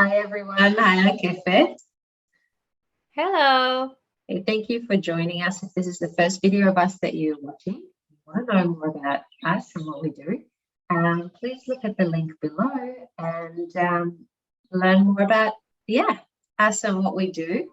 Hi everyone, hi Kefet. Hello. Hey, thank you for joining us. If this is the first video of us that you're watching, you want to know more about us and what we do, please look at the link below and learn more about, us and what we do.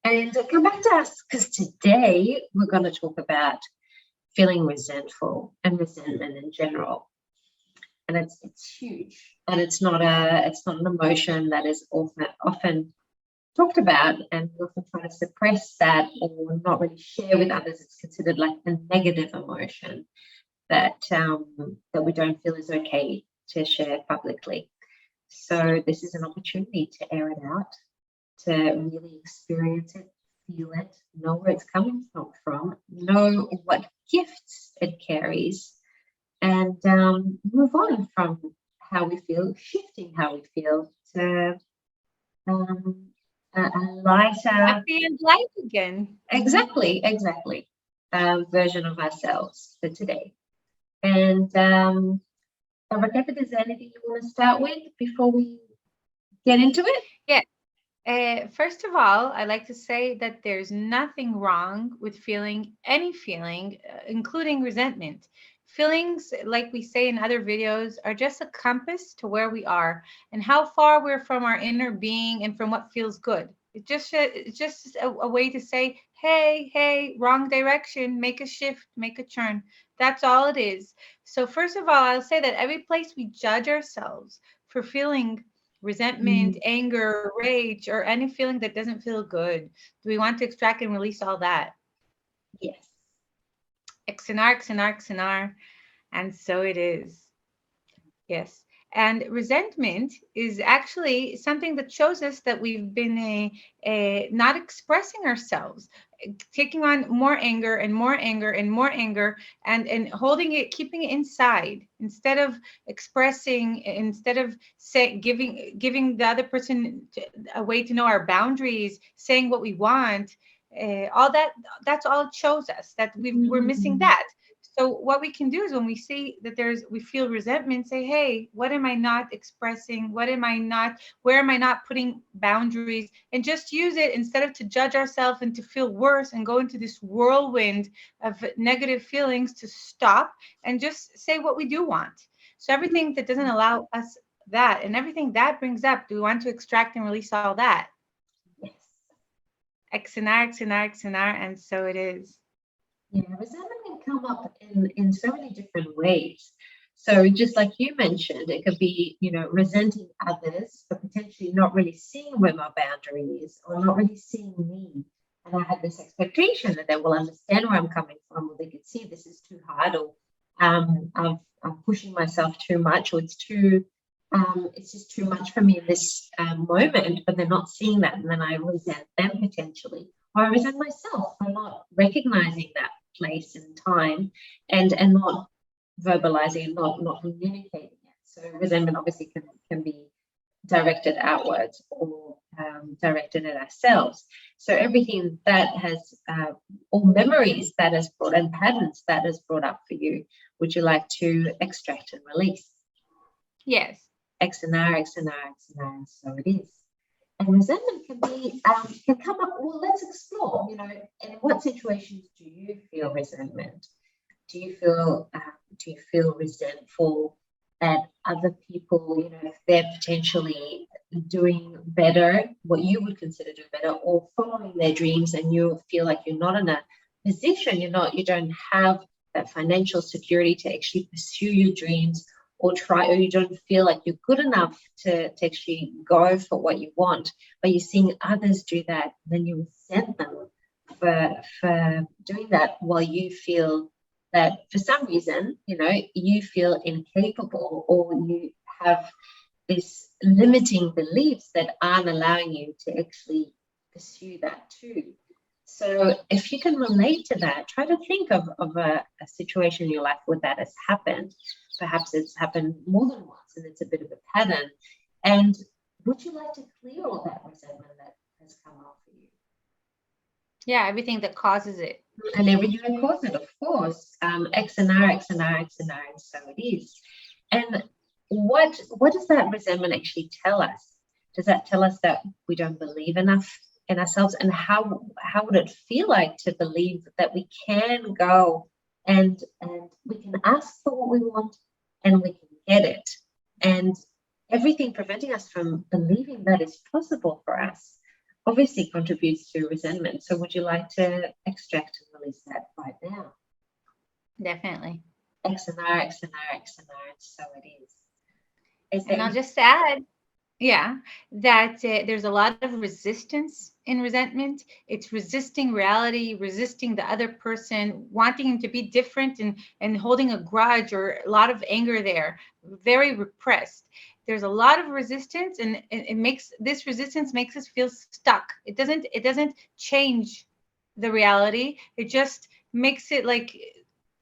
And come back to us because today we're going to talk about feeling resentful and resentment in general. And it's huge, and it's not an emotion that is often talked about, and we often try to suppress that or not really share with others. It's considered like a negative emotion that that we don't feel is okay to share publicly. So this is an opportunity to air it out, to really experience it, feel it, know where it's coming from, know what gifts it carries, and move on from how we feel, shifting how we feel to a lighter, Happy and light again. exactly, version of ourselves for today. And Rebecca, is there anything you want to start with before we get into it? Yeah. First of all, I like to say that there's nothing wrong with feeling any feeling, including resentment. Feelings, like we say in other videos, are just a compass to where we are and how far we're from our inner being and from what feels good. It's just a way to say, hey, wrong direction, make a shift, make a turn. That's all it is. So first of all, I'll say that every place we judge ourselves for feeling resentment, Mm, anger, rage, or any feeling that doesn't feel good. Do we want to extract and release all that? yes. XNR. And so it is. Yes. And resentment is actually something that shows us that we've been not expressing ourselves, taking on more anger and more anger and more anger, and holding it, keeping it inside instead of expressing, instead of giving the other person a way to know our boundaries, saying what we want. All that, that's all it shows us that we're missing Mm, that. So what we can do is when we see that we feel resentment, say, hey, what am I not expressing? What am I not, where am I not putting boundaries? And just use it instead of to judge ourselves and to feel worse and go into this whirlwind of negative feelings, to stop and just say what we do want. So everything that doesn't allow us that, and everything that brings up, do we want to extract and release all that? yes. XNR, and so it is. Yeah, resentment can come up in so many different ways. So just like you mentioned, it could be, resenting others for potentially not really seeing where my boundary is or not really seeing me. And I had this expectation that they will understand where I'm coming from, or they could see this is too hard, or I'm pushing myself too much, or it's just too much for me in this moment, but they're not seeing that. And then I resent them potentially, or I resent myself for not recognizing that place and time, and not verbalizing and not communicating it. So resentment obviously can be directed outwards or directed at ourselves. So everything that has all memories that has brought and patterns that has brought up for you, would you like to extract and release? Yes. XNR, and so it is. And resentment can come up. Well, let's explore. In what situations do you feel resentment? Do you feel resentful at other people? If they're potentially doing better, what you would consider doing better, or following their dreams, and you feel like you're not in a position, you don't have that financial security to actually pursue your dreams, or you don't feel like you're good enough to actually go for what you want, but you're seeing others do that, then you resent them for doing that, while you feel that for some reason, you feel incapable, or you have this limiting beliefs that aren't allowing you to actually pursue that too. So if you can relate to that, try to think of a situation in your life where that has happened. Perhaps it's happened more than once and it's a bit of a pattern. And would you like to clear all that resentment that has come up for you? Yeah, everything that causes it. And everything that caused it, of course. XNR, and so it is. And what does that resentment actually tell us? Does that tell us that we don't believe enough in ourselves? And how would it feel like to believe that we can go and we can ask for what we want and we can get it? And everything preventing us from believing that is possible for us obviously contributes to resentment. So would you like to extract and release that right now? Definitely. X and R, X and R, X and R, so it is. And I'll just add, yeah, that there's a lot of resistance in resentment. It's resisting reality, resisting the other person, wanting him to be different, and holding a grudge or a lot of anger there, very repressed. There's a lot of resistance, and it makes this resistance makes us feel stuck. It doesn't change the reality. It just makes it like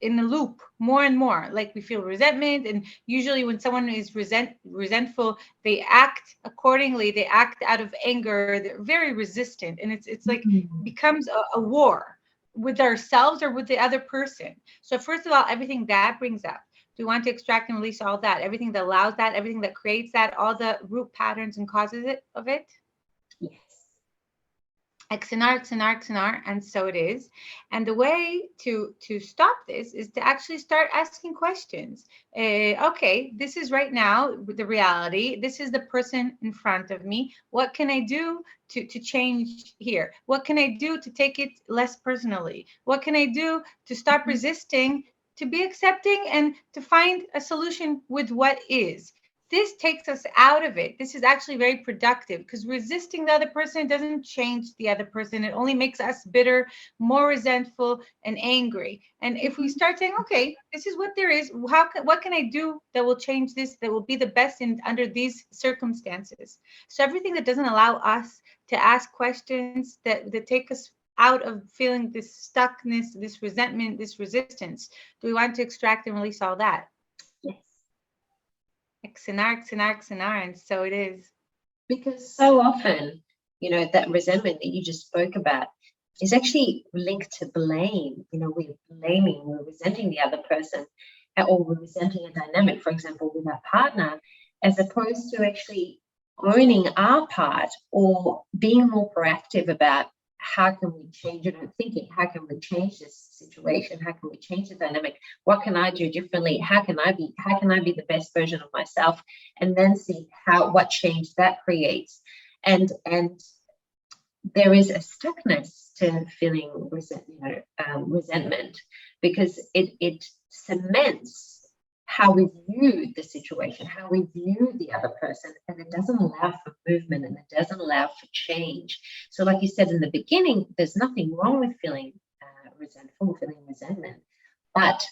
in a loop more and more. Like we feel resentment, and usually when someone is resentful, they act accordingly. They act out of anger. They're very resistant, and it's like becomes a war with ourselves or with the other person. So first of all, everything that brings up, we want to extract and release all that, everything that allows that, everything that creates that, all the root patterns and causes of it. Yes. X and R, X and R, X and R, and so it is. And the way to stop this is to actually start asking questions. Okay, this is right now the reality. This is the person in front of me. What can I do to change here? What can I do to take it less personally? What can I do to stop resisting, to be accepting, and to find a solution with what is? This takes us out of it. This is actually very productive, because resisting the other person doesn't change the other person. It only makes us bitter, more resentful, and angry. And if we start saying, okay, this is what there is, what can I do that will change this, that will be the best under these circumstances? So everything that doesn't allow us to ask questions that take us out of feeling this stuckness, this resentment, this resistance, do we want to extract and release all that? Yes. X and R, X and R, X and R, and so it is. Because so often, that resentment that you just spoke about is actually linked to blame. We're blaming, we're resenting the other person, or we're resenting a dynamic, for example, with our partner, as opposed to actually owning our part or being more proactive about how can we change it, and thinking, how can we change this situation? How can we change the dynamic? What can I do differently? How can I be the best version of myself? And then see what change that creates. And there is a stuckness to feeling resentment, because it cements how we view the situation, how we view the other person, and it doesn't allow for movement, and it doesn't allow for change. So like you said in the beginning, there's nothing wrong with feeling resentful, feeling resentment, but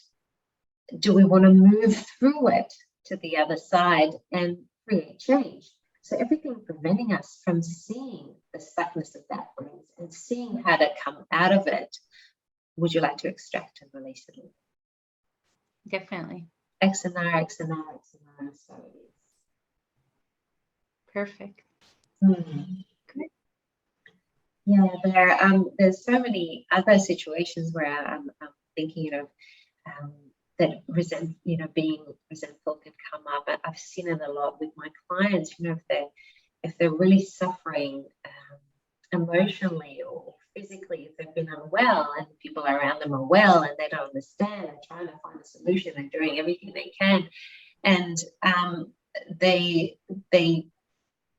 do we want to move through it to the other side and create change? So everything preventing us from seeing the stuckness that brings and seeing how to come out of it, would you like to extract and release it all? Definitely. X and R, X and R, X and R, so it is. Perfect. Good. Yeah, there's so many other situations where I'm thinking of that being resentful can come up. I've seen it a lot with my clients. If they're really suffering emotionally or physically, if they've been unwell and people around them are well and they don't understand and trying to find a solution and doing everything they can, and they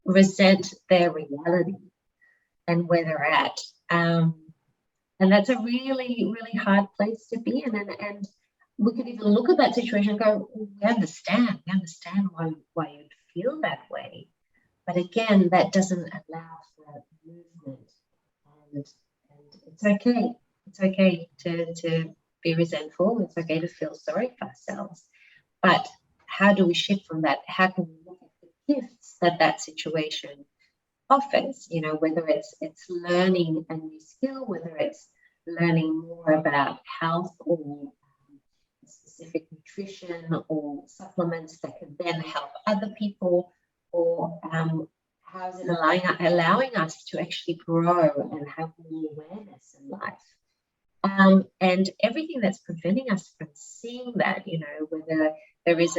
resent their reality and where they're at, and that's a really, really hard place to be in. And we could even look at that situation and go, we understand why you'd feel that way, but again, that doesn't allow for movement. And it's okay. It's okay to be resentful. It's okay to feel sorry for ourselves. But how do we shift from that? How can we look at the gifts that situation offers? Whether it's learning a new skill, whether it's learning more about health or specific nutrition or supplements that can then help other people, or how is it allowing us to actually grow and have more awareness in life, and everything that's preventing us from seeing that, whether there is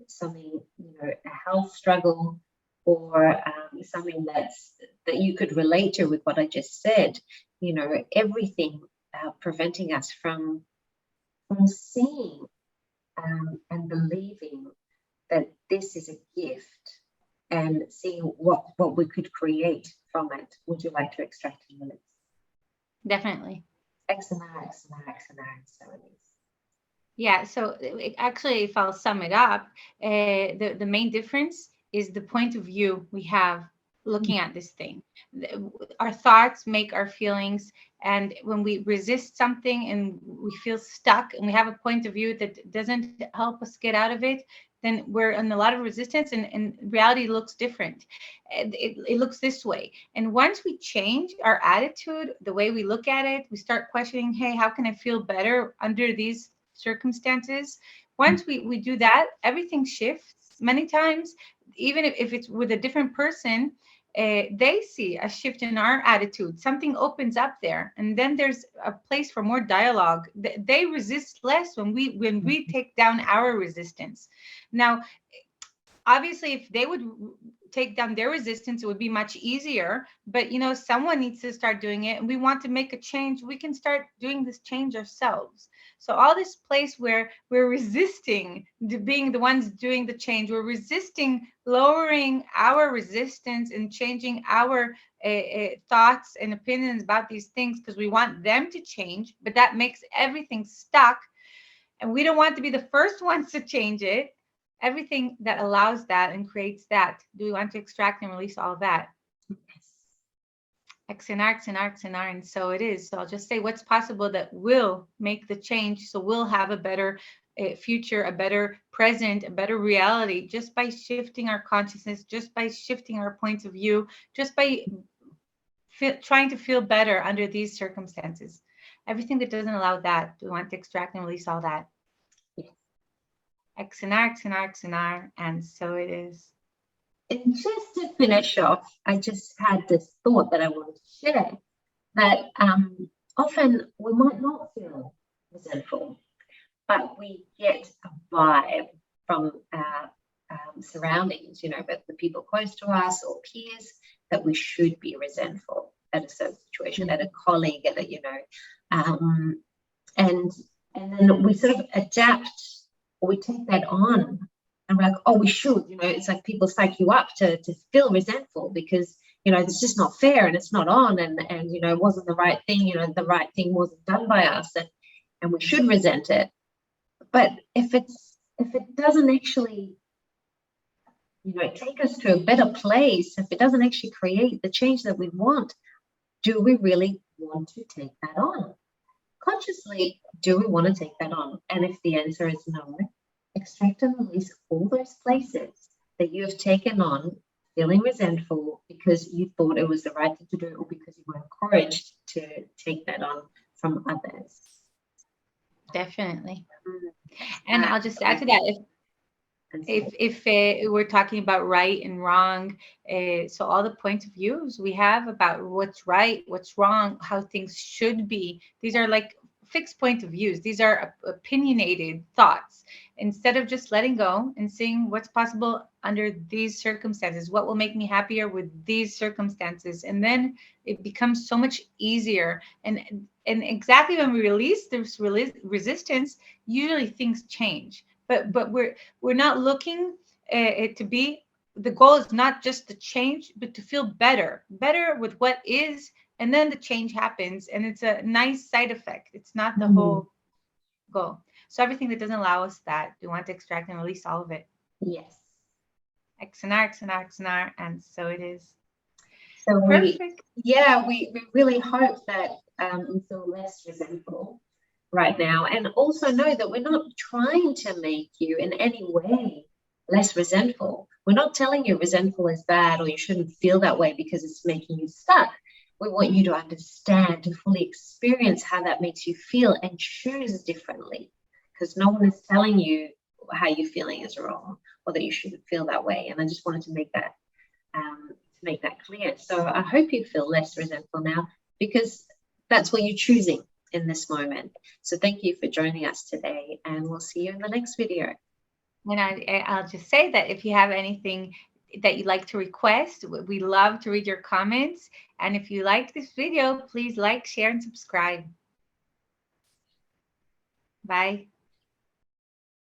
something, a health struggle, or something that you could relate to with what I just said. You know, everything preventing us from seeing and believing that this is a gift and seeing what we could create from it. Would you like to extract and release? Definitely. X and R, X and R, X and R, and so it is. Yeah, so actually, if I'll sum it up, the main difference is the point of view we have looking at this thing. Our thoughts make our feelings, and when we resist something and we feel stuck and we have a point of view that doesn't help us get out of it, then we're in a lot of resistance, and reality looks different. It looks this way. And once we change our attitude, the way we look at it, we start questioning, hey, how can I feel better under these circumstances? Once we do that, everything shifts. Many times, even if it's with a different person, they see a shift in our attitude. Something opens up there, and then there's a place for more dialogue. They resist less when we take down our resistance. Now, obviously, if they would take down their resistance, it would be much easier. But someone needs to start doing it, and we want to make a change. We can start doing this change ourselves. So all this place where we're resisting being the ones doing the change, we're resisting lowering our resistance and changing our thoughts and opinions about these things because we want them to change, but that makes everything stuck, and we don't want to be the first ones to change it. Everything that allows that and creates that, do we want to extract and release all of that? X and R, X and R, X and R, and so it is. So I'll just say what's possible that will make the change, so we'll have a better future, a better present, a better reality, just by shifting our consciousness, just by shifting our points of view, just by trying to feel better under these circumstances. Everything that doesn't allow that, do we want to extract and release all that? X and R, X and R, X and R, and so it is. And just to finish off, I just had this thought that I wanted to share, that often we might not feel resentful, but we get a vibe from our surroundings, but the people close to us or peers, that we should be resentful at a certain situation, at a colleague, at and then we sort of adapt, or we take that on. And we're like, oh, we should, it's like people psych you up to feel resentful because, it's just not fair and it's not on and it wasn't the right thing, the right thing wasn't done by us and we should resent it. But if it doesn't actually, take us to a better place, if it doesn't actually create the change that we want, do we really want to take that on? Consciously, do we want to take that on? And if the answer is no, extract and release all those places that you have taken on feeling resentful because you thought it was the right thing to do or because you were encouraged to take that on from others. Definitely. And I'll just add to that, if we're talking about right and wrong, so all the points of views we have about what's right, what's wrong, how things should be, these are like fixed point of views. These are opinionated thoughts. Instead of just letting go and seeing what's possible under these circumstances, what will make me happier with these circumstances, and then it becomes so much easier. And exactly when we release this resistance, usually things change. But we're not looking to be. The goal is not just to change, but to feel better with what is. And then the change happens, and it's a nice side effect. It's not the whole goal. So everything that doesn't allow us that, we want to extract and release all of it. Yes. X and R, X and R, X and R, and so it is. So perfect. We really hope that you feel less resentful right now, and also know that we're not trying to make you in any way less resentful. We're not telling you resentful is bad or you shouldn't feel that way because it's making you stuck. We want you to understand, to fully experience how that makes you feel and choose differently, because no one is telling you how you're feeling is wrong or that you shouldn't feel that way. And I just wanted to make that clear. So I hope you feel less resentful now, because that's what you're choosing in this moment. So thank you for joining us today, and we'll see you in the next video. And I'll just say that if you have anything that you'd like to request. We love to read your comments. And if you like this video, please like, share, and subscribe. Bye.